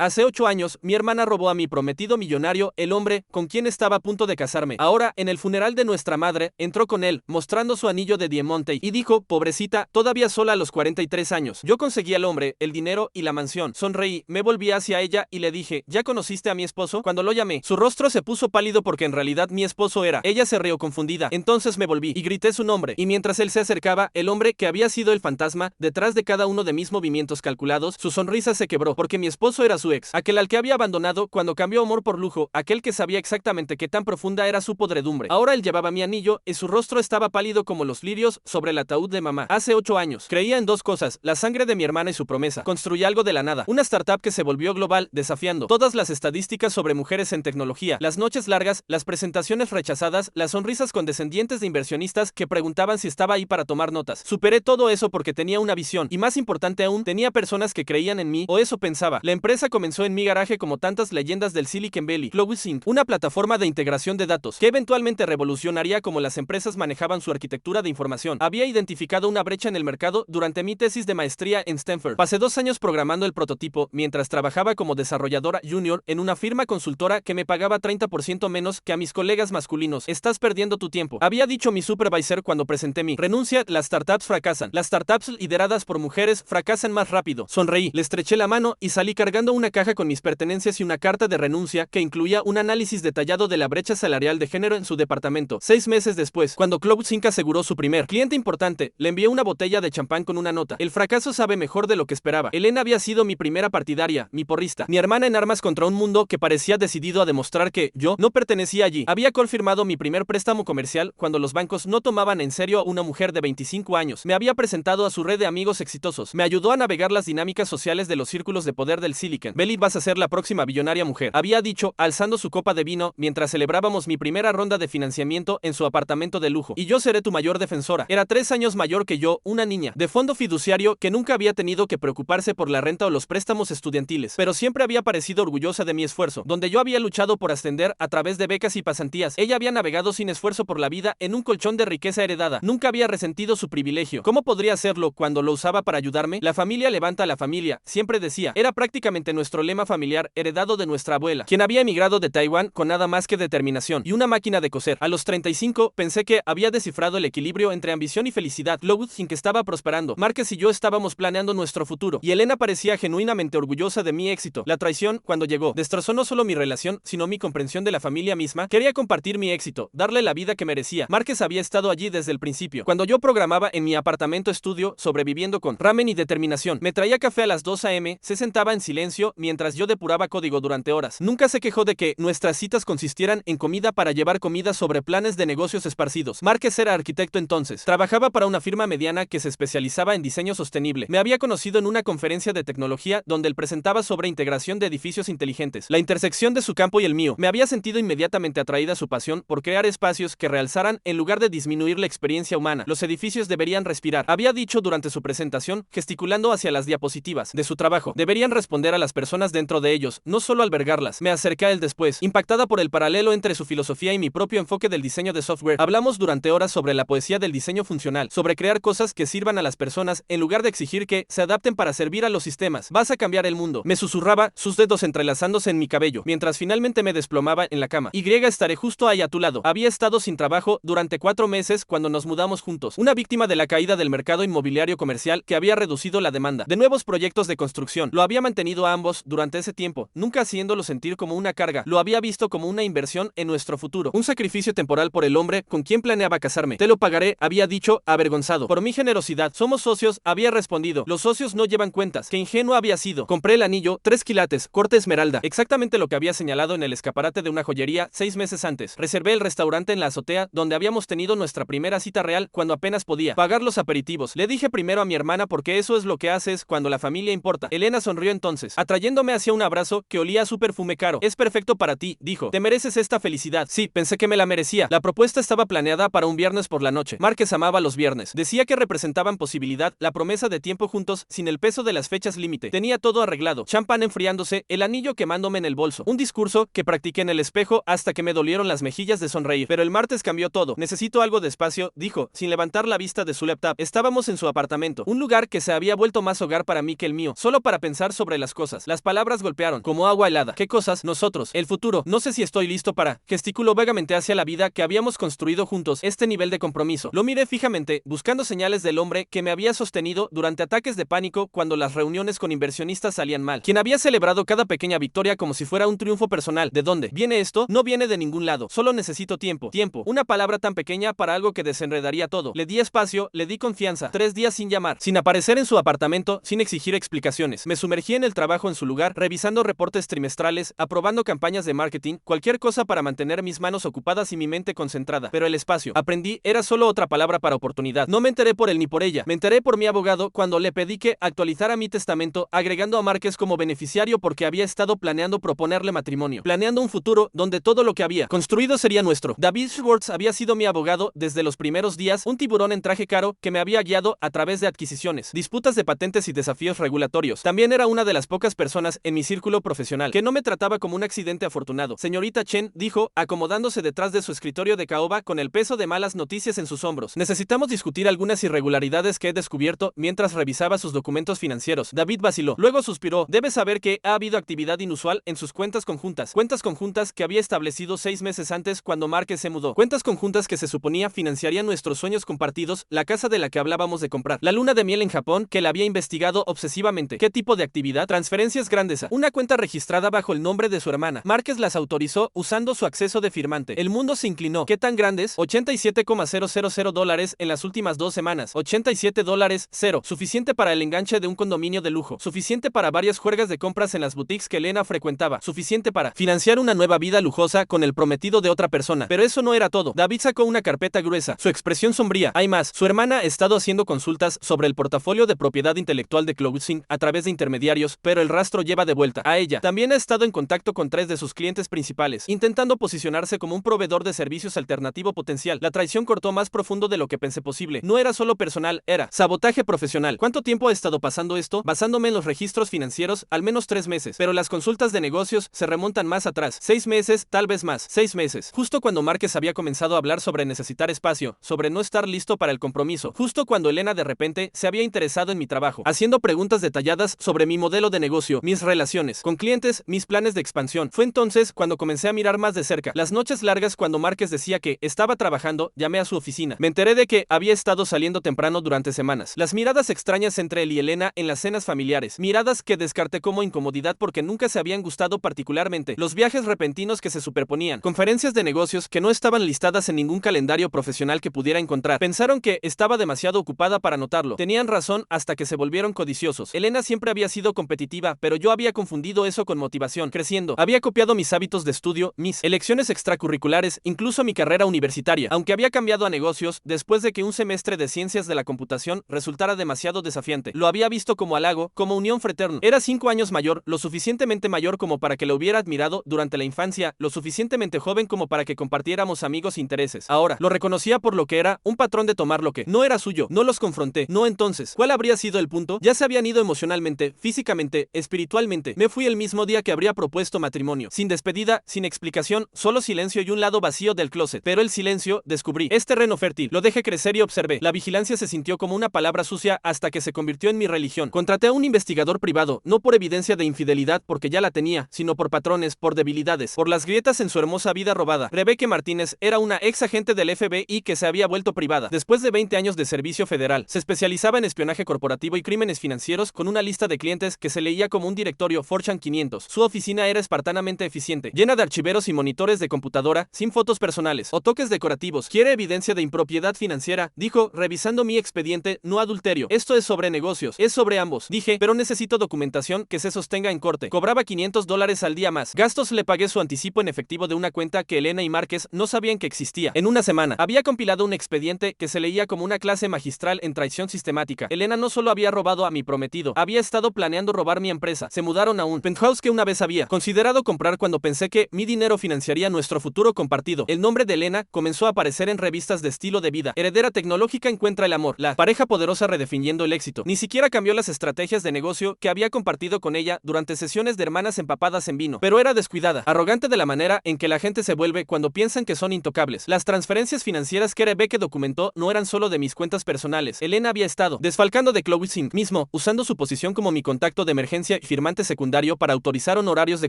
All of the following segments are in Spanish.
Hace 8 años, mi hermana robó a mi prometido millonario, el hombre con quien estaba a punto de casarme. Ahora, en el funeral de nuestra madre, entró con él, mostrando su anillo de diamante, y dijo, pobrecita, todavía sola a los 43 años. Yo conseguí al hombre, el dinero y la mansión. Sonreí, me volví hacia ella y le dije, ¿ya conociste a mi esposo? Cuando lo llamé, su rostro se puso pálido porque en realidad mi esposo era. Ella se rió confundida. Entonces me volví y grité su nombre. Y mientras él se acercaba, el hombre que había sido el fantasma, detrás de cada uno de mis movimientos calculados, su sonrisa se quebró, porque mi esposo era su ex, aquel al que había abandonado cuando cambió amor por lujo, aquel que sabía exactamente qué tan profunda era su podredumbre. Ahora él llevaba mi anillo y su rostro estaba pálido como los lirios sobre el ataúd de mamá. Hace 8 años, creía en dos cosas, la sangre de mi hermana y su promesa. Construí algo de la nada, una startup que se volvió global, desafiando todas las estadísticas sobre mujeres en tecnología, las noches largas, las presentaciones rechazadas, las sonrisas condescendientes de inversionistas que preguntaban si estaba ahí para tomar notas. Superé todo eso porque tenía una visión, y más importante aún, tenía personas que creían en mí, o eso pensaba. La empresa comenzó en mi garaje como tantas leyendas del Silicon Valley. Clovis Inc., una plataforma de integración de datos, que eventualmente revolucionaría como las empresas manejaban su arquitectura de información. Había identificado una brecha en el mercado durante mi tesis de maestría en Stanford. Pasé 2 años programando el prototipo, mientras trabajaba como desarrolladora junior en una firma consultora que me pagaba 30% menos que a mis colegas masculinos. Estás perdiendo tu tiempo, había dicho mi supervisor cuando presenté mi renuncia. Las startups fracasan. Las startups lideradas por mujeres fracasan más rápido. Sonreí, le estreché la mano y salí cargando una caja con mis pertenencias y una carta de renuncia que incluía un análisis detallado de la brecha salarial de género en su departamento. 6 meses después, cuando Clovis Inc. aseguró su primer cliente importante, le envié una botella de champán con una nota. El fracaso sabe mejor de lo que esperaba. Elena había sido mi primera partidaria, mi porrista, mi hermana en armas contra un mundo que parecía decidido a demostrar que yo no pertenecía allí. Había confirmado mi primer préstamo comercial cuando los bancos no tomaban en serio a una mujer de 25 años. Me había presentado a su red de amigos exitosos. Me ayudó a navegar las dinámicas sociales de los círculos de poder del Silicon Valley. Vas a ser la próxima billonaria mujer, había dicho, alzando su copa de vino mientras celebrábamos mi primera ronda de financiamiento en su apartamento de lujo. Y yo seré tu mayor defensora. Era 3 años mayor que yo, una niña de fondo fiduciario que nunca había tenido que preocuparse por la renta o los préstamos estudiantiles, pero siempre había parecido orgullosa de mi esfuerzo, donde yo había luchado por ascender a través de becas y pasantías. Ella había navegado sin esfuerzo por la vida en un colchón de riqueza heredada. Nunca había resentido su privilegio. ¿Cómo podría hacerlo cuando lo usaba para ayudarme? La familia levanta a la familia, siempre decía. Era prácticamente nuestro lema familiar, heredado de nuestra abuela, quien había emigrado de Taiwán con nada más que determinación y una máquina de coser. A los 35, pensé que había descifrado el equilibrio entre ambición y felicidad. Clovis Inc. estaba prosperando. Márquez y yo estábamos planeando nuestro futuro, y Elena parecía genuinamente orgullosa de mi éxito. La traición, cuando llegó, destrozó no solo mi relación, sino mi comprensión de la familia misma. Quería compartir mi éxito, darle la vida que merecía. Márquez había estado allí desde el principio. Cuando yo programaba en mi apartamento estudio, sobreviviendo con ramen y determinación, me traía café a las 2 a.m., se sentaba en silencio mientras yo depuraba código durante horas. Nunca se quejó de que nuestras citas consistieran en comida para llevar comida sobre planes de negocios esparcidos. Márquez era arquitecto entonces. Trabajaba para una firma mediana que se especializaba en diseño sostenible. Me había conocido en una conferencia de tecnología donde él presentaba sobre integración de edificios inteligentes. La intersección de su campo y el mío. Me había sentido inmediatamente atraída a su pasión por crear espacios que realzaran en lugar de disminuir la experiencia humana. Los edificios deberían respirar, había dicho durante su presentación, gesticulando hacia las diapositivas de su trabajo. Deberían responder a las personas dentro de ellos, no solo albergarlas. Me acerqué a él después, impactada por el paralelo entre su filosofía y mi propio enfoque del diseño de software. Hablamos durante horas sobre la poesía del diseño funcional, sobre crear cosas que sirvan a las personas en lugar de exigir que se adapten para servir a los sistemas. Vas a cambiar el mundo, me susurraba, sus dedos entrelazándose en mi cabello, mientras finalmente me desplomaba en la cama. Estaré justo ahí a tu lado. Había estado sin trabajo durante 4 meses cuando nos mudamos juntos, una víctima de la caída del mercado inmobiliario comercial que había reducido la demanda de nuevos proyectos de construcción. Lo había mantenido a ambos durante ese tiempo, nunca haciéndolo sentir como una carga. Lo había visto como una inversión en nuestro futuro, un sacrificio temporal por el hombre con quien planeaba casarme. Te lo pagaré, había dicho, avergonzado por mi generosidad. Somos socios, había respondido. Los socios no llevan cuentas. Qué ingenuo había sido. Compré el anillo, 3 quilates, corte esmeralda, exactamente lo que había señalado en el escaparate de una joyería 6 meses antes. Reservé el restaurante en la azotea donde habíamos tenido nuestra primera cita real cuando apenas podía pagar los aperitivos. Le dije primero a mi hermana porque eso es lo que haces cuando la familia importa. Elena sonrió entonces, atrayéndome hacia un abrazo que olía a su perfume caro. Es perfecto para ti, dijo. Te mereces esta felicidad. Sí, pensé que me la merecía. La propuesta estaba planeada para un viernes por la noche. Márquez amaba los viernes. Decía que representaban posibilidad, la promesa de tiempo juntos sin el peso de las fechas límite. Tenía todo arreglado. Champán enfriándose, el anillo quemándome en el bolso. Un discurso que practiqué en el espejo hasta que me dolieron las mejillas de sonreír. Pero el martes cambió todo. Necesito algo de espacio, dijo, sin levantar la vista de su laptop. Estábamos en su apartamento, un lugar que se había vuelto más hogar para mí que el mío, solo para pensar sobre las cosas. Las palabras golpearon como agua helada. ¿Qué cosas? Nosotros. El futuro. No sé si estoy listo para. Gesticuló vagamente hacia la vida que habíamos construido juntos. Este nivel de compromiso. Lo miré fijamente, buscando señales del hombre que me había sostenido durante ataques de pánico cuando las reuniones con inversionistas salían mal. Quien había celebrado cada pequeña victoria como si fuera un triunfo personal. ¿De dónde viene esto? No viene de ningún lado. Solo necesito tiempo. Tiempo. Una palabra tan pequeña para algo que desenredaría todo. Le di espacio, le di confianza. 3 días sin llamar, sin aparecer en su apartamento, sin exigir explicaciones. Me sumergí en el trabajo en su lugar, revisando reportes trimestrales, aprobando campañas de marketing, cualquier cosa para mantener mis manos ocupadas y mi mente concentrada. Pero el espacio, aprendí, era solo otra palabra para oportunidad. No me enteré por él ni por ella. Me enteré por mi abogado cuando le pedí que actualizara mi testamento, agregando a Márquez como beneficiario porque había estado planeando proponerle matrimonio, planeando un futuro donde todo lo que había construido sería nuestro. David Schwartz había sido mi abogado desde los primeros días, un tiburón en traje caro que me había guiado a través de adquisiciones, disputas de patentes y desafíos regulatorios. También era una de las pocas personas en mi círculo profesional que no me trataba como un accidente afortunado. Señorita Chen, dijo, acomodándose detrás de su escritorio de caoba con el peso de malas noticias en sus hombros. Necesitamos discutir algunas irregularidades que he descubierto mientras revisaba sus documentos financieros. David vaciló. Luego suspiró. Debe saber que ha habido actividad inusual en sus cuentas conjuntas que había establecido 6 meses antes cuando Márquez se mudó. Cuentas conjuntas que se suponía financiarían nuestros sueños compartidos, la casa de la que hablábamos de comprar, la luna de miel en Japón que la había investigado obsesivamente. ¿Qué tipo de actividad? Transferencias grandes a una cuenta registrada bajo el nombre de su hermana. Márquez las autorizó usando su acceso de firmante. El mundo se inclinó. ¿Qué tan grandes? $87,000 en las últimas 2 semanas. $87, cero. Suficiente para el enganche de un condominio de lujo. Suficiente para varias juergas de compras en las boutiques que Elena frecuentaba. Suficiente para financiar una nueva vida lujosa con el prometido de otra persona. Pero eso no era todo. David sacó una carpeta gruesa. Su expresión sombría. Hay más. Su hermana ha estado haciendo consultas sobre el portafolio de propiedad intelectual de Closing a través de intermediarios, pero el rastro lleva de vuelta a ella. También ha estado en contacto con 3 de sus clientes principales, intentando posicionarse como un proveedor de servicios alternativo potencial. La traición cortó más profundo de lo que pensé posible. No era solo personal, era sabotaje profesional. ¿Cuánto tiempo ha estado pasando esto? Basándome en los registros financieros, al menos 3 meses. Pero las consultas de negocios se remontan más atrás. 6 meses, tal vez más. 6 meses. Justo cuando Márquez había comenzado a hablar sobre necesitar espacio, sobre no estar listo para el compromiso. Justo cuando Elena de repente se había interesado en mi trabajo, haciendo preguntas detalladas sobre mi modelo de negocio, mis relaciones con clientes, mis planes de expansión. Fue entonces cuando comencé a mirar más de cerca. Las noches largas cuando Márquez decía que estaba trabajando, llamé a su oficina. Me enteré de que había estado saliendo temprano durante semanas. Las miradas extrañas entre él y Elena en las cenas familiares. Miradas que descarté como incomodidad porque nunca se habían gustado particularmente. Los viajes repentinos que se superponían. Conferencias de negocios que no estaban listadas en ningún calendario profesional que pudiera encontrar. Pensaron que estaba demasiado ocupada para notarlo. Tenían razón hasta que se volvieron codiciosos. Elena siempre había sido competitiva, pero yo había confundido eso con motivación. Creciendo, había copiado mis hábitos de estudio, mis elecciones extracurriculares, incluso mi carrera universitaria, aunque había cambiado a negocios después de que un semestre de ciencias de la computación resultara demasiado desafiante. Lo había visto como halago, como unión fraterna. Era 5 años mayor, lo suficientemente mayor como para que lo hubiera admirado durante la infancia, lo suficientemente joven como para que compartiéramos amigos e intereses. Ahora, lo reconocía por lo que era, un patrón de tomar lo que no era suyo. No los confronté. No entonces. ¿Cuál habría sido el punto? Ya se habían ido emocionalmente, físicamente, espiritualmente. Me fui el mismo día que habría propuesto matrimonio. Sin despedida, sin explicación, solo silencio y un lado vacío del closet. Pero el silencio, descubrí. Es terreno fértil. Lo dejé crecer y observé. La vigilancia se sintió como una palabra sucia hasta que se convirtió en mi religión. Contraté a un investigador privado, no por evidencia de infidelidad porque ya la tenía, sino por patrones, por debilidades, por las grietas en su hermosa vida robada. Rebecca Martínez era una ex agente del FBI que se había vuelto privada. Después de 20 años de servicio federal, se especializaba en espionaje corporativo y crímenes financieros con una lista de clientes que se leía como un directorio Fortune 500. Su oficina era espartanamente eficiente, llena de archiveros y monitores de computadora, sin fotos personales o toques decorativos. ¿Quiere evidencia de impropiedad financiera?, dijo, revisando mi expediente. No adulterio. Esto es sobre negocios. Es sobre ambos. Dije, pero necesito documentación que se sostenga en corte. Cobraba $500 al día más. Gastos. Le pagué su anticipo en efectivo de una cuenta que Elena y Márquez no sabían que existía. En una semana, había compilado un expediente que se leía como una clase magistral en traición sistemática. Elena no solo había robado a mi prometido, había estado planeando robar mi empresa. Se mudaron a un penthouse que una vez había considerado comprar cuando pensé que mi dinero financiaría nuestro futuro compartido. El nombre de Elena comenzó a aparecer en revistas de estilo de vida. Heredera tecnológica encuentra el amor. La pareja poderosa redefiniendo el éxito. Ni siquiera cambió las estrategias de negocio que había compartido con ella durante sesiones de hermanas empapadas en vino. Pero era descuidada, arrogante de la manera en que la gente se vuelve cuando piensan que son intocables. Las transferencias financieras que Rebecca documentó no eran solo de mis cuentas personales. Elena había estado desfalcando de Closing mismo, usando su posición como mi contacto de emergencia licencia y firmante secundario para autorizar honorarios de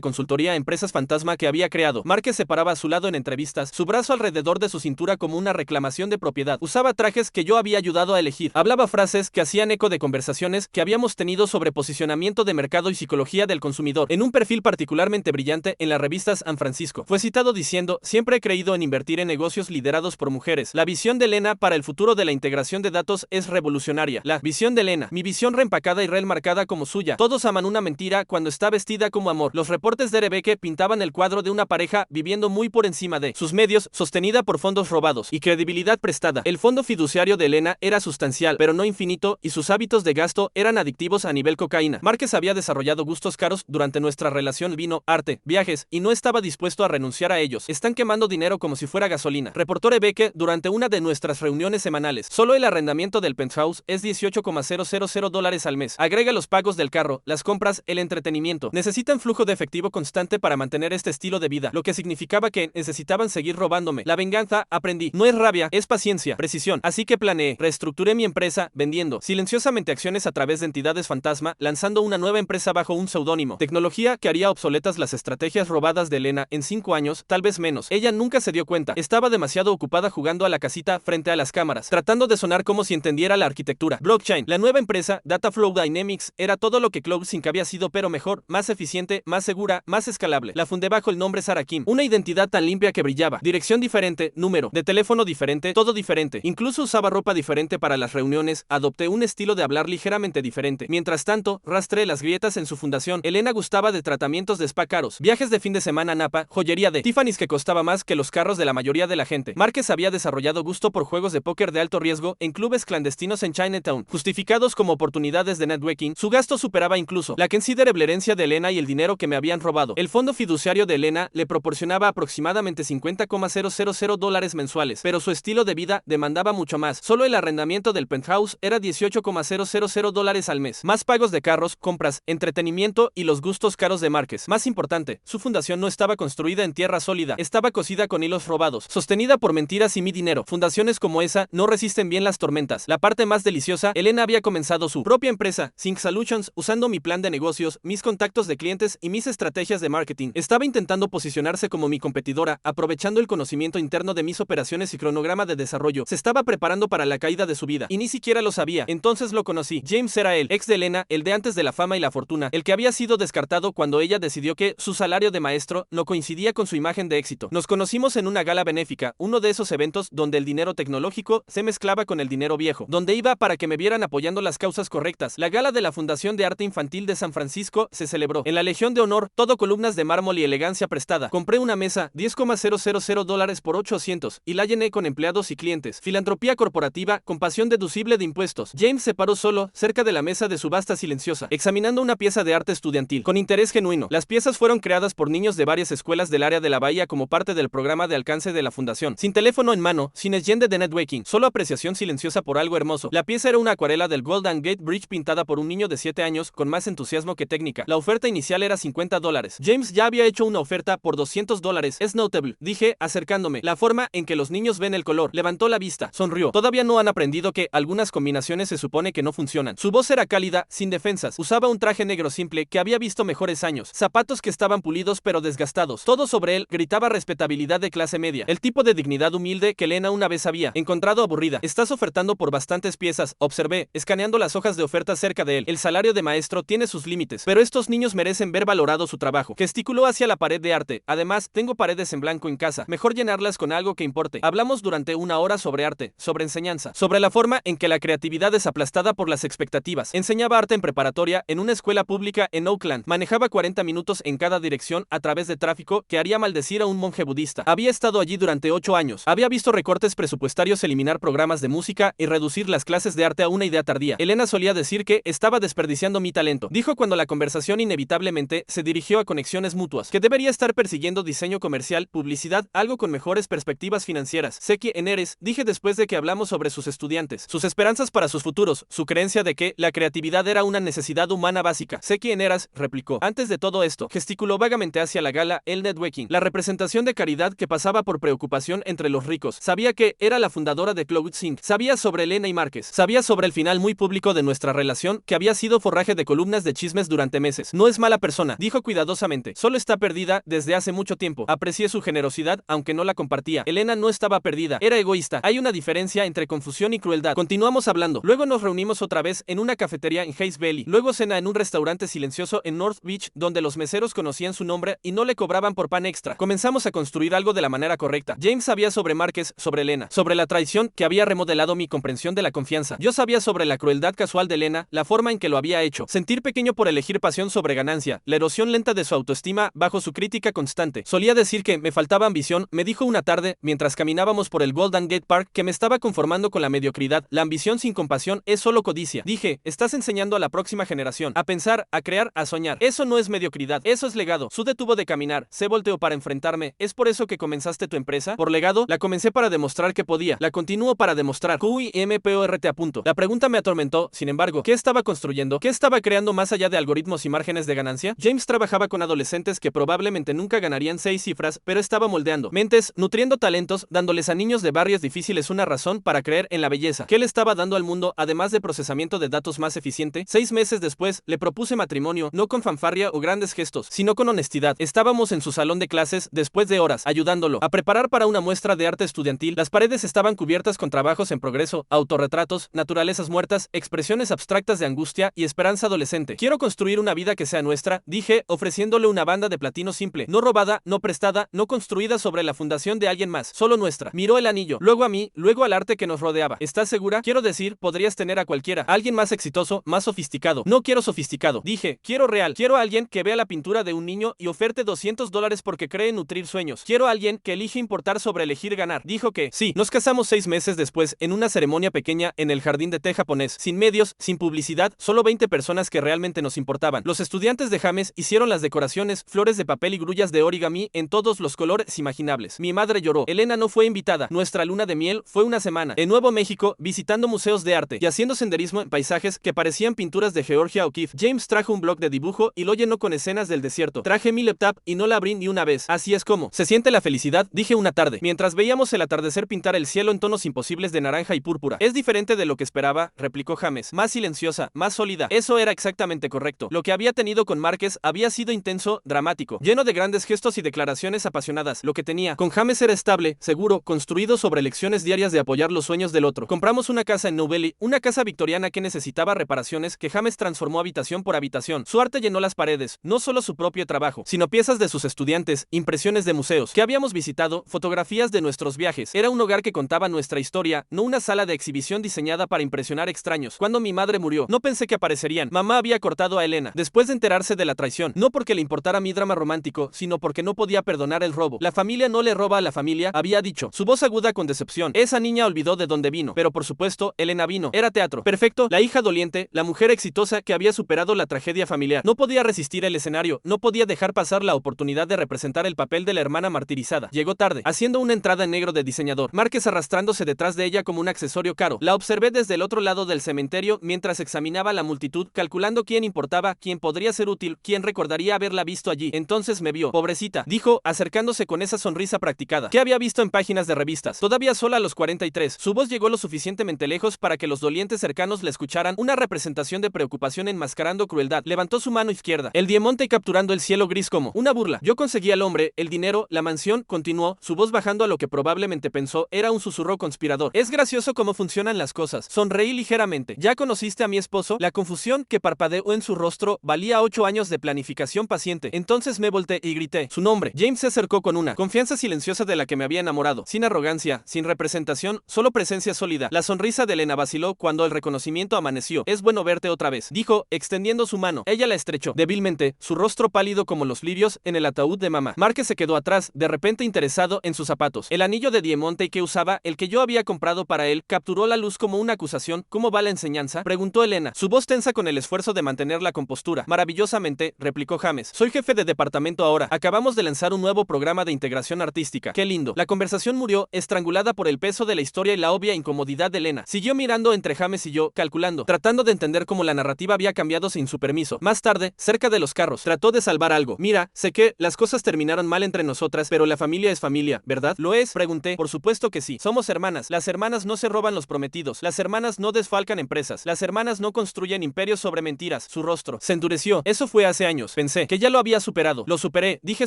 consultoría a empresas fantasma que había creado. Márquez se paraba a su lado en entrevistas, su brazo alrededor de su cintura como una reclamación de propiedad. Usaba trajes que yo había ayudado a elegir. Hablaba frases que hacían eco de conversaciones que habíamos tenido sobre posicionamiento de mercado y psicología del consumidor. En un perfil particularmente brillante en la revista San Francisco, fue citado diciendo: siempre he creído en invertir en negocios liderados por mujeres. La visión de Elena para el futuro de la integración de datos es revolucionaria. La visión de Elena, mi visión reempacada y remarcada como suya. Todos aman una mentira cuando está vestida como amor. Los reportes de Rebeke pintaban el cuadro de una pareja viviendo muy por encima de sus medios, sostenida por fondos robados y credibilidad prestada. El fondo fiduciario de Elena era sustancial, pero no infinito, y sus hábitos de gasto eran adictivos a nivel cocaína. Márquez había desarrollado gustos caros durante nuestra relación: vino, arte, viajes, y no estaba dispuesto a renunciar a ellos. Están quemando dinero como si fuera gasolina, reportó Rebeke durante una de nuestras reuniones semanales. Solo el arrendamiento del penthouse es $18,000 al mes. Agrega los pagos del carro, las compras, el entretenimiento. Necesitan flujo de efectivo constante para mantener este estilo de vida, lo que significaba que necesitaban seguir robándome. La venganza, aprendí, no es rabia, es paciencia, precisión. Así que planeé, reestructuré mi empresa, vendiendo silenciosamente acciones a través de entidades fantasma, lanzando una nueva empresa bajo un seudónimo. Tecnología que haría obsoletas las estrategias robadas de Elena en 5 años, tal vez menos. Ella nunca se dio cuenta. Estaba demasiado ocupada jugando a la casita frente a las cámaras, tratando de sonar como si entendiera la arquitectura. Blockchain, la nueva empresa, Dataflow Dynamics, era todo lo que CloudSync había sido, pero mejor, más eficiente, más segura, más escalable. La fundé bajo el nombre Sarah Kim. Una identidad tan limpia que brillaba. Dirección diferente, número de teléfono diferente, todo diferente. Incluso usaba ropa diferente para las reuniones. Adopté un estilo de hablar ligeramente diferente. Mientras tanto, rastreé las grietas en su fundación. Elena gustaba de tratamientos de spa caros, viajes de fin de semana a Napa, joyería de Tiffany's que costaba más que los carros de la mayoría de la gente. Márquez había desarrollado gusto por juegos de póker de alto riesgo en clubes clandestinos en Chinatown, justificados como oportunidades de networking. Su gasto superaba incluso la considerable herencia de Elena y el dinero que me habían robado. El fondo fiduciario de Elena le proporcionaba aproximadamente $50,000 mensuales, pero su estilo de vida demandaba mucho más. Solo el arrendamiento del penthouse era $18,000 al mes, más pagos de carros, compras, entretenimiento y los gustos caros de Márquez. Más importante, su fundación no estaba construida en tierra sólida, estaba cosida con hilos robados, sostenida por mentiras y mi dinero. Fundaciones como esa no resisten bien las tormentas. La parte más deliciosa, Elena había comenzado su propia empresa, Sync Solutions, usando mi plan de negocios, mis contactos de clientes y mis estrategias de marketing. Estaba intentando posicionarse como mi competidora, aprovechando el conocimiento interno de mis operaciones y cronograma de desarrollo. Se estaba preparando para la caída de su vida, y ni siquiera lo sabía. Entonces lo conocí. James era el ex de Elena, el de antes de la fama y la fortuna, el que había sido descartado cuando ella decidió que su salario de maestro no coincidía con su imagen de éxito. Nos conocimos en una gala benéfica, uno de esos eventos donde el dinero tecnológico se mezclaba con el dinero viejo, donde iba para que me vieran apoyando las causas correctas. La gala de la Fundación de Arte Infantil de San Francisco se celebró en la Legión de Honor, todo columnas de mármol y elegancia prestada. Compré una mesa, $10,000 por 800, y la llené con empleados y clientes. Filantropía corporativa, compasión deducible de impuestos. James se paró solo, cerca de la mesa de subasta silenciosa, examinando una pieza de arte estudiantil, con interés genuino. Las piezas fueron creadas por niños de varias escuelas del área de la bahía como parte del programa de alcance de la fundación. Sin teléfono en mano, sin agenda de networking, solo apreciación silenciosa por algo hermoso. La pieza era una acuarela del Golden Gate Bridge pintada por un niño de 7 años con más entusiasmo que técnica. La oferta inicial era $50. James ya había hecho una oferta por $200. Es notable, dije, acercándome. La forma en que los niños ven el color. Levantó la vista, sonrió. Todavía no han aprendido que algunas combinaciones se supone que no funcionan. Su voz era cálida, sin defensas. Usaba un traje negro simple que había visto mejores años. Zapatos que estaban pulidos pero desgastados. Todo sobre él gritaba respetabilidad de clase media. El tipo de dignidad humilde que Elena una vez había encontrado aburrida. Estás ofertando por bastantes piezas, observé, escaneando las hojas de oferta cerca de él. El salario de maestro tiene sus límites, pero estos niños merecen ver valorado su trabajo. Gesticuló hacia la pared de arte. Además, tengo paredes en blanco en casa. Mejor llenarlas con algo que importe. Hablamos durante una hora sobre arte, sobre enseñanza, sobre la forma en que la creatividad es aplastada por las expectativas. Enseñaba arte en preparatoria en una escuela pública en Oakland. Manejaba 40 minutos en cada dirección a través de tráfico que haría maldecir a un monje budista. Había estado allí durante 8 años. Había visto recortes presupuestarios, eliminar programas de música y reducir las clases de arte a una idea tardía. Elena solía decir que estaba desperdiciando mi talento. Dijo cuando la conversación inevitablemente se dirigió a conexiones mutuas, que debería estar persiguiendo diseño comercial, publicidad, algo con mejores perspectivas financieras. Sé quién eres, dije después de que hablamos sobre sus estudiantes, sus esperanzas para sus futuros, su creencia de que la creatividad era una necesidad humana básica. Sé quién eras, replicó. Antes de todo esto, gesticuló vagamente hacia la gala, el networking, la representación de caridad que pasaba por preocupación entre los ricos. Sabía que era la fundadora de CloudSync. Sabía sobre Elena y Márquez. Sabía sobre el final muy público de nuestra relación, que había sido forraje de columnas de de chismes durante meses. No es mala persona, dijo cuidadosamente. Solo está perdida desde hace mucho tiempo. Aprecié su generosidad, aunque no la compartía. Elena no estaba perdida, era egoísta. Hay una diferencia entre confusión y crueldad. Continuamos hablando. Luego nos reunimos otra vez en una cafetería en Hayes Valley. Luego cena en un restaurante silencioso en North Beach, donde los meseros conocían su nombre y no le cobraban por pan extra. Comenzamos a construir algo de la manera correcta. James sabía sobre Márquez, sobre Elena, sobre la traición que había remodelado mi comprensión de la confianza. Yo sabía sobre la crueldad casual de Elena, la forma en que lo había hecho. Sentir pequeño por elegir pasión sobre ganancia, la erosión lenta de su autoestima bajo su crítica constante. Solía decir que me faltaba ambición, me dijo una tarde, mientras caminábamos por el Golden Gate Park, que me estaba conformando con la mediocridad. La ambición sin compasión es solo codicia. Dije, estás enseñando a la próxima generación a pensar, a crear, a soñar. Eso no es mediocridad, eso es legado. Su detuvo de caminar, se volteó para enfrentarme. ¿Es por eso que comenzaste tu empresa? ¿Por legado? La comencé para demostrar que podía. La continúo para demostrar. QIMPORT a punto. La pregunta me atormentó, sin embargo. ¿Qué estaba construyendo? ¿Qué estaba creando más allá de algoritmos y márgenes de ganancia? James trabajaba con adolescentes que probablemente nunca ganarían 6 cifras, pero estaba moldeando mentes, nutriendo talentos, dándoles a niños de barrios difíciles una razón para creer en la belleza. ¿Qué le estaba dando al mundo, además de procesamiento de datos más eficiente? 6 meses después, le propuse matrimonio, no con fanfarria o grandes gestos, sino con honestidad. Estábamos en su salón de clases, después de horas, ayudándolo a preparar para una muestra de arte estudiantil. Las paredes estaban cubiertas con trabajos en progreso, autorretratos, naturalezas muertas, expresiones abstractas de angustia y esperanza adolescente. Quiero construir una vida que sea nuestra, dije, ofreciéndole una banda de platino simple, no robada, no prestada, no construida sobre la fundación de alguien más, solo nuestra. Miró el anillo, luego a mí, luego al arte que nos rodeaba. ¿Estás segura? Quiero decir, podrías tener a cualquiera, alguien más exitoso, más sofisticado. No quiero sofisticado, dije, quiero real. Quiero a alguien que vea la pintura de un niño y oferte $200 porque cree nutrir sueños. Quiero a alguien que elige importar sobre elegir ganar. Dijo que sí. Nos casamos 6 meses después en una ceremonia pequeña en el jardín de té japonés, sin medios, sin publicidad, solo 20 personas que realmente nos importaban. Los estudiantes de James hicieron las decoraciones, flores de papel y grullas de origami en todos los colores imaginables. Mi madre lloró. Elena no fue invitada. Nuestra luna de miel fue una semana en Nuevo México, visitando museos de arte y haciendo senderismo en paisajes que parecían pinturas de Georgia O'Keeffe. James trajo un blog de dibujo y lo llenó con escenas del desierto. Traje mi laptop y no la abrí ni una vez. Así es como se siente la felicidad, dije una tarde, mientras veíamos el atardecer pintar el cielo en tonos imposibles de naranja y púrpura. Es diferente de lo que esperaba, replicó James. Más silenciosa, más sólida. Eso era exactamente correcto. Lo que había tenido con Márquez había sido intenso, dramático, lleno de grandes gestos y declaraciones apasionadas. Lo que tenía con James era estable, seguro, construido sobre lecciones diarias de apoyar los sueños del otro. Compramos una casa en New Valley, una casa victoriana que necesitaba reparaciones, que James transformó habitación por habitación. Su arte llenó las paredes, no solo su propio trabajo, sino piezas de sus estudiantes, impresiones de museos que habíamos visitado, fotografías de nuestros viajes. Era un hogar que contaba nuestra historia, no una sala de exhibición diseñada para impresionar extraños. Cuando mi madre murió, no pensé que aparecerían. Mamá había cortado a Elena después de enterarse de la traición, no porque le importara mi drama romántico, sino porque no podía perdonar el robo. La familia no le roba a la familia, había dicho, su voz aguda con decepción. Esa niña olvidó de dónde vino, pero por supuesto, Elena vino. Era teatro. Perfecto, la hija doliente, la mujer exitosa que había superado la tragedia familiar. No podía resistir el escenario, no podía dejar pasar la oportunidad de representar el papel de la hermana martirizada. Llegó tarde, haciendo una entrada en negro de diseñador. Márquez arrastrándose detrás de ella como un accesorio caro. La observé desde el otro lado del cementerio mientras examinaba la multitud, calculando quién importaba, quién podría ser útil, quién recordaría haberla visto allí. Entonces me vio. Pobrecita, dijo, acercándose con esa sonrisa practicada, que había visto en páginas de revistas. Todavía sola a los 43. Su voz llegó lo suficientemente lejos para que los dolientes cercanos le escucharan, una representación de preocupación enmascarando crueldad. Levantó su mano izquierda, el diamante capturando el cielo gris como una burla. Yo conseguí al hombre, el dinero, la mansión, continuó, su voz bajando a lo que probablemente pensó era un susurro conspirador. Es gracioso cómo funcionan las cosas. Sonreí ligeramente. ¿Ya conociste a mi esposo? La confusión que parpadeó en su rostro valía 8 años de planificación paciente. Entonces me volteé y grité su nombre. James se acercó con una confianza silenciosa de la que me había enamorado, sin arrogancia, sin representación, solo presencia sólida. La sonrisa de Elena vaciló cuando el reconocimiento amaneció. Es bueno verte otra vez, dijo, extendiendo su mano. Ella la estrechó débilmente, su rostro pálido como los lirios en el ataúd de mamá. Márquez se quedó atrás, de repente interesado en sus zapatos. El anillo de diamante que usaba, el que yo había comprado para él, capturó la luz como una acusación. ¿Cómo va la enseñanza?, preguntó Elena, su voz tensa con el esfuerzo de mantener la compostura. Maravillosamente, replicó James. Soy jefe de departamento ahora. Acabamos de lanzar un nuevo programa de integración artística. Qué lindo. La conversación murió, estrangulada por el peso de la historia y la obvia incomodidad de Elena. Siguió mirando entre James y yo, calculando, tratando de entender cómo la narrativa había cambiado sin su permiso. Más tarde, cerca de los carros, trató de salvar algo. Mira, sé que las cosas terminaron mal entre nosotras, pero la familia es familia, ¿verdad? ¿Lo es?, pregunté. Por supuesto que sí. Somos hermanas. Las hermanas no se roban los prometidos. Las hermanas no desfalcan empresas. Las hermanas no construyen imperios sobre mentiras. paz. Su rostro se endureció. Eso fue hace años. Pensé que ya lo había superado. Lo superé, dije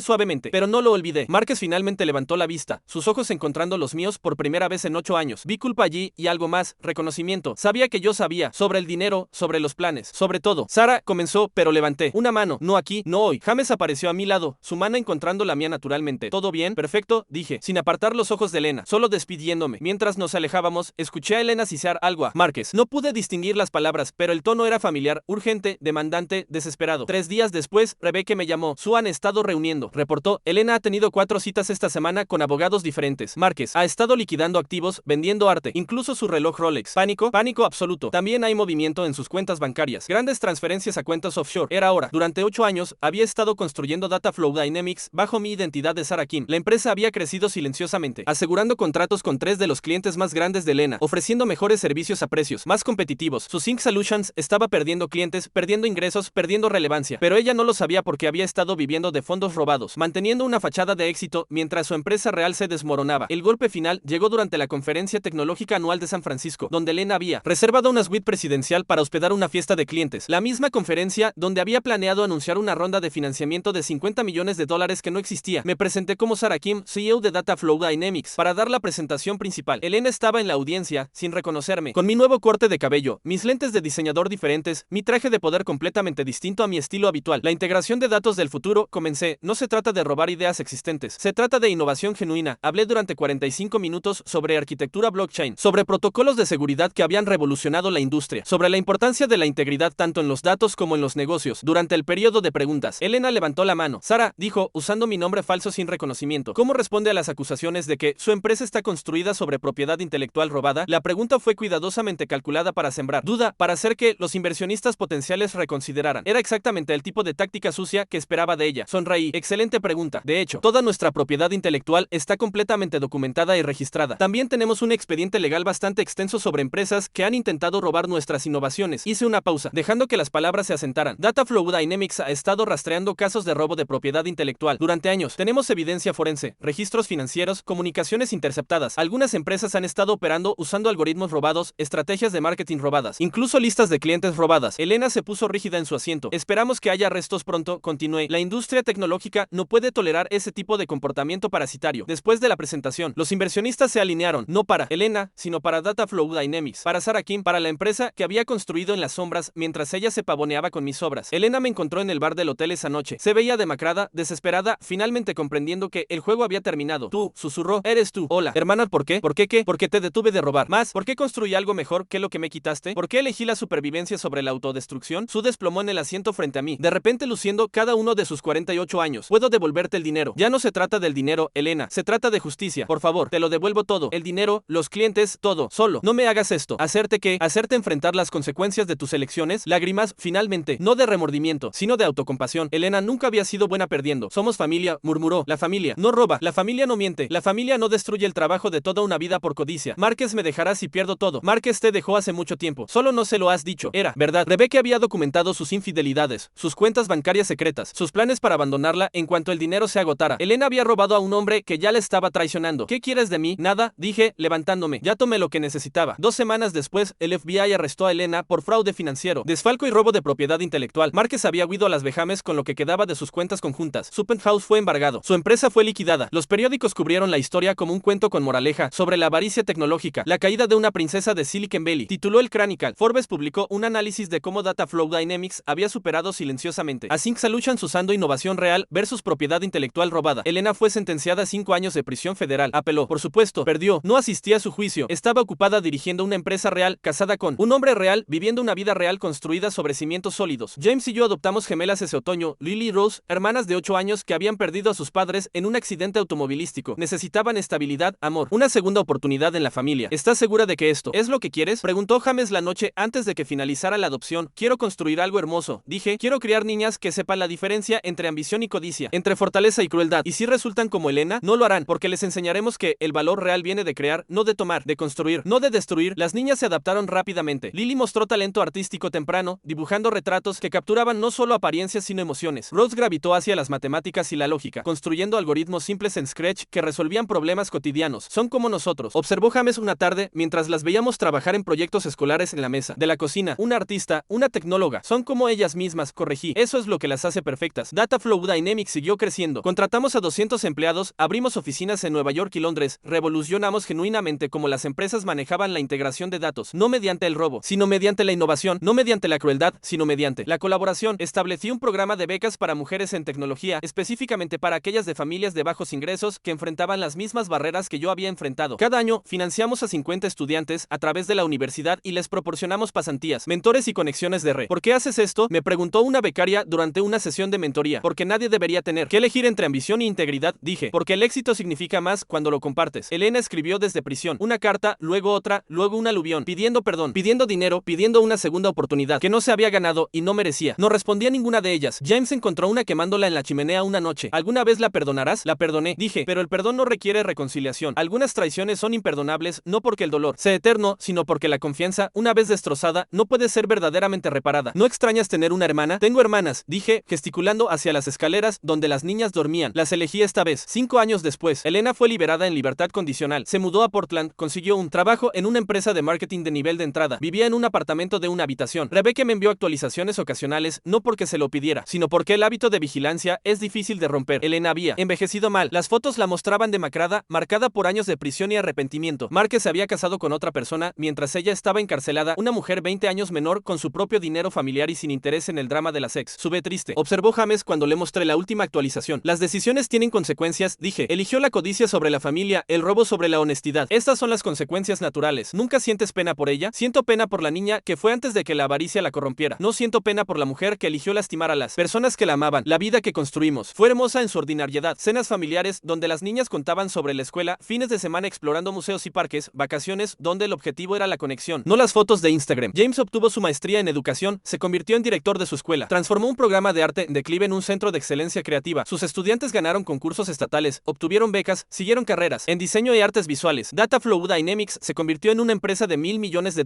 suavemente, pero no lo olvidé. Márquez finalmente levantó la vista, sus ojos encontrando los míos por primera vez en 8 años. Vi culpa allí y algo más, reconocimiento. Sabía que yo sabía, sobre el dinero, sobre los planes, sobre todo. Sara comenzó, pero levanté una mano. No aquí, no hoy. James apareció a mi lado, su mano encontrando la mía naturalmente. ¿Todo bien? Perfecto, dije, sin apartar los ojos de Elena, solo despidiéndome. Mientras nos alejábamos, escuché a Elena sisear algo a Márquez. No pude distinguir las palabras, pero el tono era familiar, urgente, demandante, desesperado. 3 días después, Rebecca me llamó. Su han estado reuniendo, reportó. Elena ha tenido 4 citas esta semana con abogados diferentes. Márquez ha estado liquidando activos, vendiendo arte, incluso su reloj Rolex. Pánico, pánico absoluto. También hay movimiento en sus cuentas bancarias. Grandes transferencias a cuentas offshore. Era hora. Durante 8 años, había estado construyendo Dataflow Dynamics bajo mi identidad de Sarah Kim. La empresa había crecido silenciosamente, asegurando contratos con 3 de los clientes más grandes de Elena, ofreciendo mejores servicios a precios más competitivos. Su Sync Solutions estaba perdiendo clientes, perdiendo ingresos, perdiendo relevancia, pero ella no lo sabía porque había estado viviendo de fondos robados, manteniendo una fachada de éxito mientras su empresa real se desmoronaba. El golpe final llegó durante la conferencia tecnológica anual de San Francisco, donde Elena había reservado una suite presidencial para hospedar una fiesta de clientes. La misma conferencia donde había planeado anunciar una ronda de financiamiento de $50 millones que no existía. Me presenté como Sarah Kim, CEO de Dataflow Dynamics, para dar la presentación principal. Elena estaba en la audiencia, sin reconocerme, con mi nuevo corte de cabello, mis lentes de diseñador diferentes, mi traje de poder completamente distinto a mi estilo habitual. La integración de datos del futuro, comencé. No se trata de robar ideas existentes, se trata de innovación genuina. Hablé durante 45 minutos sobre arquitectura blockchain, sobre protocolos de seguridad que habían revolucionado la industria, sobre la importancia de la integridad tanto en los datos como en los negocios. Durante el periodo de preguntas, Elena levantó la mano. Sara, dijo, usando mi nombre falso sin reconocimiento. ¿Cómo responde a las acusaciones de que su empresa está construida sobre propiedad intelectual robada? La pregunta fue cuidadosamente calculada para sembrar duda, para hacer que los inversionistas potenciales reconsideraran. Era exactamente el tipo de táctica sucia que esperaba de ella. Sonreí. Excelente pregunta. De hecho, toda nuestra propiedad intelectual está completamente documentada y registrada. También tenemos un expediente legal bastante extenso sobre empresas que han intentado robar nuestras innovaciones. Hice una pausa, dejando que las palabras se asentaran. Dataflow Dynamics ha estado rastreando casos de robo de propiedad intelectual durante años. Tenemos evidencia forense, registros financieros, comunicaciones interceptadas. Algunas empresas han estado operando usando algoritmos robados, estrategias de marketing robadas, incluso listas de clientes robadas. Elena se puso rígida en su asiento. Esperamos que haya arrestos pronto, continué. La industria tecnológica no puede tolerar ese tipo de comportamiento parasitario. Después de la presentación, los inversionistas se alinearon, no para Elena, sino para Dataflow Dynamics, para Sarah Kim, para la empresa que había construido en las sombras mientras ella se pavoneaba con mis obras. Elena me encontró en el bar del hotel esa noche. Se veía demacrada, desesperada, finalmente comprendiendo que el juego había terminado. Tú, susurró, eres tú. Hola, hermana, ¿por qué? ¿Por qué qué? Porque te detuve de robar. Más, ¿por qué construí algo mejor que lo que me quitaste? ¿Por qué elegí la supervivencia sobre la autodestrucción? Su desplomó en el asiento frente a mí, de repente luciendo cada uno de sus 48 años. Puedo devolverte el dinero. Ya no se trata del dinero, Elena, se trata de justicia. Por favor, te lo devuelvo todo. El dinero, los clientes, todo. Solo, no me hagas esto. Hacerte enfrentar las consecuencias de tus elecciones. Lágrimas, finalmente, no de remordimiento, sino de autocompasión. Elena nunca había sido buena perdiendo. Somos familia, murmuró. La familia no roba, la familia no miente, la familia no destruye el trabajo de toda una vida por codicia. Márquez me dejará si pierdo todo. Márquez te dejó hace mucho tiempo. Solo no se lo has dicho. Era verdad. Rebecca había documentado sus infidelidades, sus cuentas bancarias secretas, sus planes para abandonarla en cuanto el dinero se agotara. Elena había robado a un hombre que ya le estaba traicionando. ¿Qué quieres de mí? Nada, dije, levantándome. Ya tomé lo que necesitaba. 2 semanas después, el FBI arrestó a Elena por fraude financiero, desfalco y robo de propiedad intelectual. Márquez había huido a Las Bahamas con lo que quedaba de sus cuentas conjuntas. Su penthouse fue embargado. Su empresa fue liquidada. Los periódicos cubrieron la historia como un cuento con moraleja sobre la avaricia tecnológica, la caída de una princesa de Silicon Valley. Tituló el Chronicle. Forbes publicó un análisis de cómo Dataflow Dynamics había superado silenciosamente a Sync Solutions usando innovación real versus propiedad intelectual robada. Elena fue sentenciada a 5 años de prisión federal. Apeló. Por supuesto, perdió. No asistía a su juicio. Estaba ocupada dirigiendo una empresa real, casada con un hombre real, viviendo una vida real construida sobre cimientos sólidos. James y yo adoptamos gemelas ese otoño. Lily y Rose, hermanas de 8 años que habían perdido a sus padres en un accidente automovilístico. Necesitaban estabilidad, amor, una segunda oportunidad en la familia. ¿Estás segura de que esto es lo que quieres? Preguntó James la noche antes de que finalizara la adopción. Quiero construir algo hermoso, dije. Quiero criar niñas que sepan la diferencia entre ambición y codicia, entre fortaleza y crueldad. Y si resultan como Elena, no lo harán, porque les enseñaremos que el valor real viene de crear, no de tomar, de construir, no de destruir. Las niñas se adaptaron rápidamente. Lily mostró talento artístico temprano, dibujando retratos que capturaban no solo apariencias sino emociones. Rose gravitó hacia las matemáticas y la lógica, construyendo algoritmos simples en Scratch que resolvían problemas cotidianos. Son como nosotros, observó James una tarde mientras las veíamos trabajar en proyectos escolares en la mesa de la cocina. Una artista, una tecnología tecnóloga. Son como ellas mismas, corregí. Eso es lo que las hace perfectas. Dataflow Dynamics siguió creciendo. Contratamos a 200 empleados, abrimos oficinas en Nueva York y Londres, revolucionamos genuinamente cómo las empresas manejaban la integración de datos, no mediante el robo, sino mediante la innovación, no mediante la crueldad, sino mediante la colaboración. Establecí un programa de becas para mujeres en tecnología, específicamente para aquellas de familias de bajos ingresos que enfrentaban las mismas barreras que yo había enfrentado. Cada año financiamos a 50 estudiantes a través de la universidad y les proporcionamos pasantías, mentores y conexiones de red. ¿Por qué haces esto?, me preguntó una becaria durante una sesión de mentoría. Porque nadie debería tener que elegir entre ambición e integridad, dije. Porque el éxito significa más cuando lo compartes. Elena escribió desde prisión una carta, luego otra, luego un aluvión, pidiendo perdón, pidiendo dinero, pidiendo una segunda oportunidad que no se había ganado y no merecía. No respondía ninguna de ellas. James encontró una quemándola en la chimenea una noche. ¿Alguna vez la perdonarás? La perdoné, dije, pero el perdón no requiere reconciliación. Algunas traiciones son imperdonables no porque el dolor sea eterno, sino porque la confianza, una vez destrozada, no puede ser verdaderamente reparada. ¿No extrañas tener una hermana? Tengo hermanas, dije, gesticulando hacia las escaleras donde las niñas dormían. Las elegí esta vez. 5 años después, Elena fue liberada en libertad condicional. Se mudó a Portland, consiguió un trabajo en una empresa de marketing de nivel de entrada. Vivía en un apartamento de una habitación. Rebecca me envió actualizaciones ocasionales, no porque se lo pidiera, sino porque el hábito de vigilancia es difícil de romper. Elena había envejecido mal. Las fotos la mostraban demacrada, marcada por años de prisión y arrepentimiento. Marque se había casado con otra persona mientras ella estaba encarcelada, una mujer 20 años menor con su propio dinero familiar y sin interés en el drama de la sex. Sube triste, observó James cuando le mostré la última actualización. Las decisiones tienen consecuencias, dije. Eligió la codicia sobre la familia, el robo sobre la honestidad. Estas son las consecuencias naturales. ¿Nunca sientes pena por ella? Siento pena por la niña que fue antes de que la avaricia la corrompiera. No siento pena por la mujer que eligió lastimar a las personas que la amaban. La vida que construimos fue hermosa en su ordinariedad. Cenas familiares donde las niñas contaban sobre la escuela, fines de semana explorando museos y parques, vacaciones donde el objetivo era la conexión, no las fotos de Instagram. James obtuvo su maestría en educación, se convirtió en director de su escuela, transformó un programa de arte en declive en un centro de excelencia creativa. Sus estudiantes ganaron concursos estatales, obtuvieron becas, siguieron carreras en diseño y artes visuales. Dataflow Dynamics se convirtió en una empresa de $1,000 millones,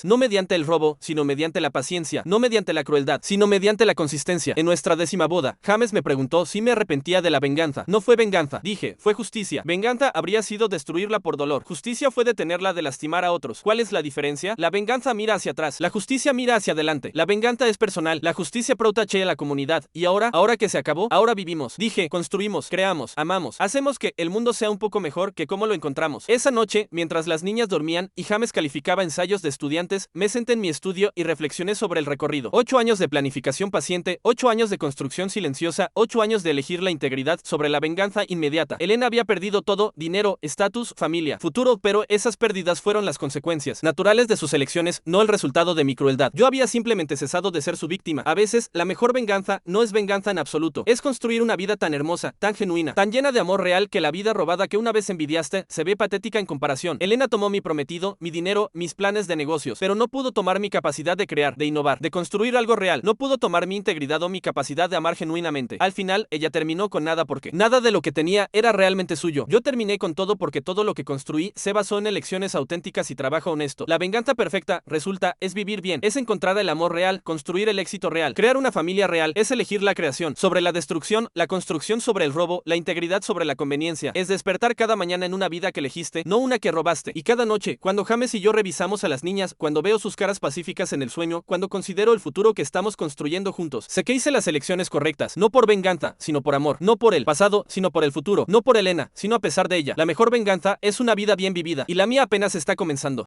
no mediante el robo, sino mediante la paciencia, no mediante la crueldad, sino mediante la consistencia. En nuestra 10ª boda, James me preguntó si me arrepentía de la venganza. No fue venganza, dije, fue justicia. Venganza habría sido destruirla por dolor. Justicia fue detenerla de lastimar a otros. ¿Cuál es la diferencia? La venganza mira hacia atrás, la justicia mira hacia adelante. La venganza es personal, la justicia protege a la comunidad. Y ahora que se acabó, ahora vivimos. Dije, construimos, creamos, amamos, hacemos que el mundo sea un poco mejor que como lo encontramos. Esa noche, mientras las niñas dormían y James calificaba ensayos de estudiantes, me senté en mi estudio y reflexioné sobre el recorrido. 8 años de planificación paciente, 8 años de construcción silenciosa, 8 años de elegir la integridad sobre la venganza inmediata. Elena había perdido todo: dinero, estatus, familia, futuro, pero esas pérdidas fueron las consecuencias naturales de sus elecciones, no el resultado de mi crueldad. Yo había simplemente cesado de ser su víctima. A veces, la mejor venganza no es venganza en absoluto. Es construir una vida tan hermosa, tan genuina, tan llena de amor real que la vida robada que una vez envidiaste se ve patética en comparación. Elena tomó mi prometido, mi dinero, mis planes de negocios, pero no pudo tomar mi capacidad de crear, de innovar, de construir algo real. No pudo tomar mi integridad o mi capacidad de amar genuinamente. Al final, ella terminó con nada porque nada de lo que tenía era realmente suyo. Yo terminé con todo porque todo lo que construí se basó en elecciones auténticas y trabajo honesto. La venganza perfecta, resulta, es vivir bien, es encontrar el amor real, construir el éxito real, crear una familia real, es elegir la creación sobre la destrucción, la construcción sobre el robo, la integridad sobre la conveniencia, es despertar cada mañana en una vida que elegiste, no una que robaste. Y cada noche, cuando James y yo revisamos a las niñas, cuando veo sus caras pacíficas en el sueño, cuando considero el futuro que estamos construyendo juntos, sé que hice las elecciones correctas, no por venganza, sino por amor, no por el pasado, sino por el futuro, no por Elena, sino a pesar de ella. La mejor venganza es una vida bien vivida, y la mía apenas está comenzando.